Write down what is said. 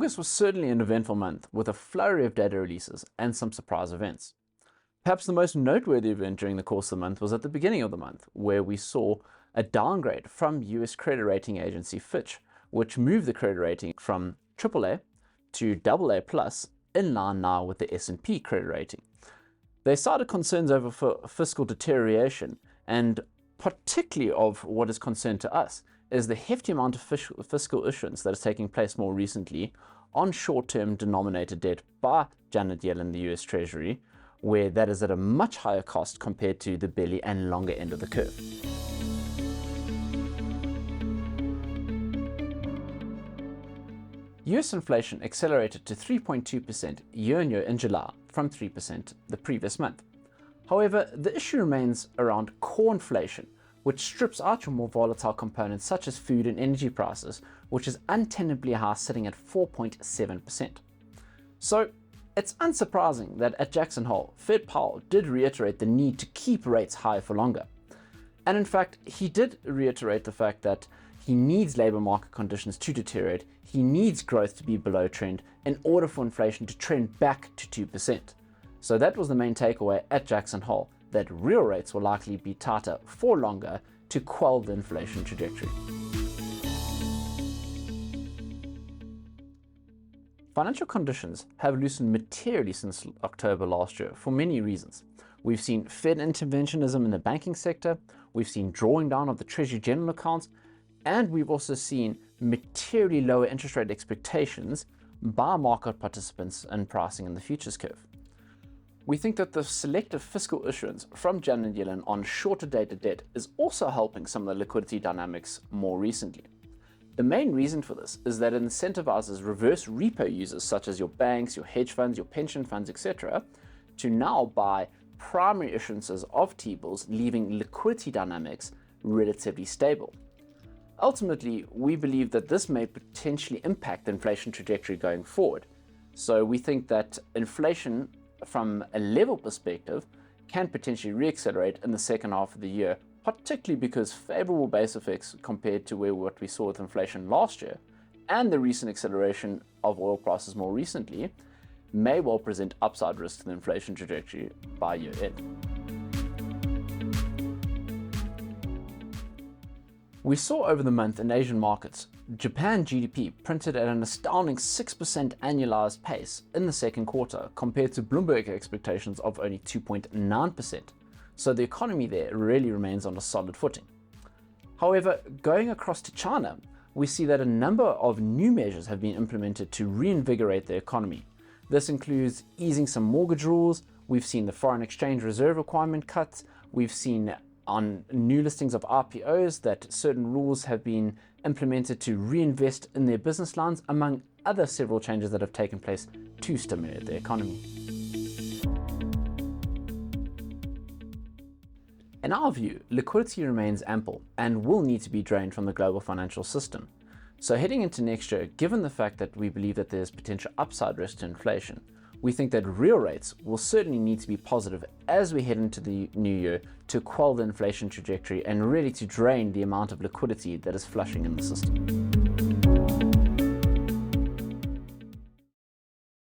August was certainly an eventful month with a flurry of data releases and some surprise events. Perhaps the most noteworthy event during the course of the month was at the beginning of the month, where we saw a downgrade from US credit rating agency Fitch, which moved the credit rating from AAA to AA+, in line now with the S&P credit rating. They cited concerns over fiscal deterioration, and particularly of what is concern to us is the hefty amount of fiscal issuance that is taking place more recently on short-term denominated debt by Janet Yellen, the US Treasury, where that is at a much higher cost compared to the belly and longer end of the curve. US inflation accelerated to 3.2% year-on-year in July from 3% the previous month. However, the issue remains around core inflation, which strips out your more volatile components such as food and energy prices, which is untenably high, sitting at 4.7%. So it's unsurprising that at Jackson Hole, Fed Powell did reiterate the need to keep rates high for longer. And in fact, he did reiterate the fact that he needs labor market conditions to deteriorate, he needs growth to be below trend in order for inflation to trend back to 2%. So that was the main takeaway at Jackson Hole, that real rates will likely be tighter for longer to quell the inflation trajectory. Financial conditions have loosened materially since October last year for many reasons. We've seen Fed interventionism in the banking sector, we've seen drawing down of the Treasury General accounts, and we've also seen materially lower interest rate expectations by market participants and pricing in the futures curve. We think that the selective fiscal issuance from Janet Yellen on shorter dated debt is also helping some of the liquidity dynamics more recently. The main reason for this is that it incentivizes reverse repo users such as your banks, your hedge funds, your pension funds, etc. to now buy primary issuances of T-bills, leaving liquidity dynamics relatively stable. Ultimately, we believe that this may potentially impact the inflation trajectory going forward. So we think that inflation from a level perspective can potentially reaccelerate in the second half of the year, particularly because favorable base effects compared to what we saw with inflation last year and the recent acceleration of oil prices more recently may well present upside risk to the inflation trajectory by year end. We saw over the month in Asian markets, Japan GDP printed at an astounding 6% annualized pace in the second quarter compared to Bloomberg expectations of only 2.9%. So the economy there really remains on a solid footing. However, going across to China, we see that a number of new measures have been implemented to reinvigorate the economy. This includes easing some mortgage rules, we've seen the foreign exchange reserve requirement cuts, we've seen on new listings of IPOs that certain rules have been implemented to reinvest in their business lines, among other several changes that have taken place to stimulate the economy. In our view, liquidity remains ample and will need to be drained from the global financial system. So heading into next year, given the fact that we believe that there's potential upside risk to inflation, we think that real rates will certainly need to be positive as we head into the new year to quell the inflation trajectory and really to drain the amount of liquidity that is flushing in the system.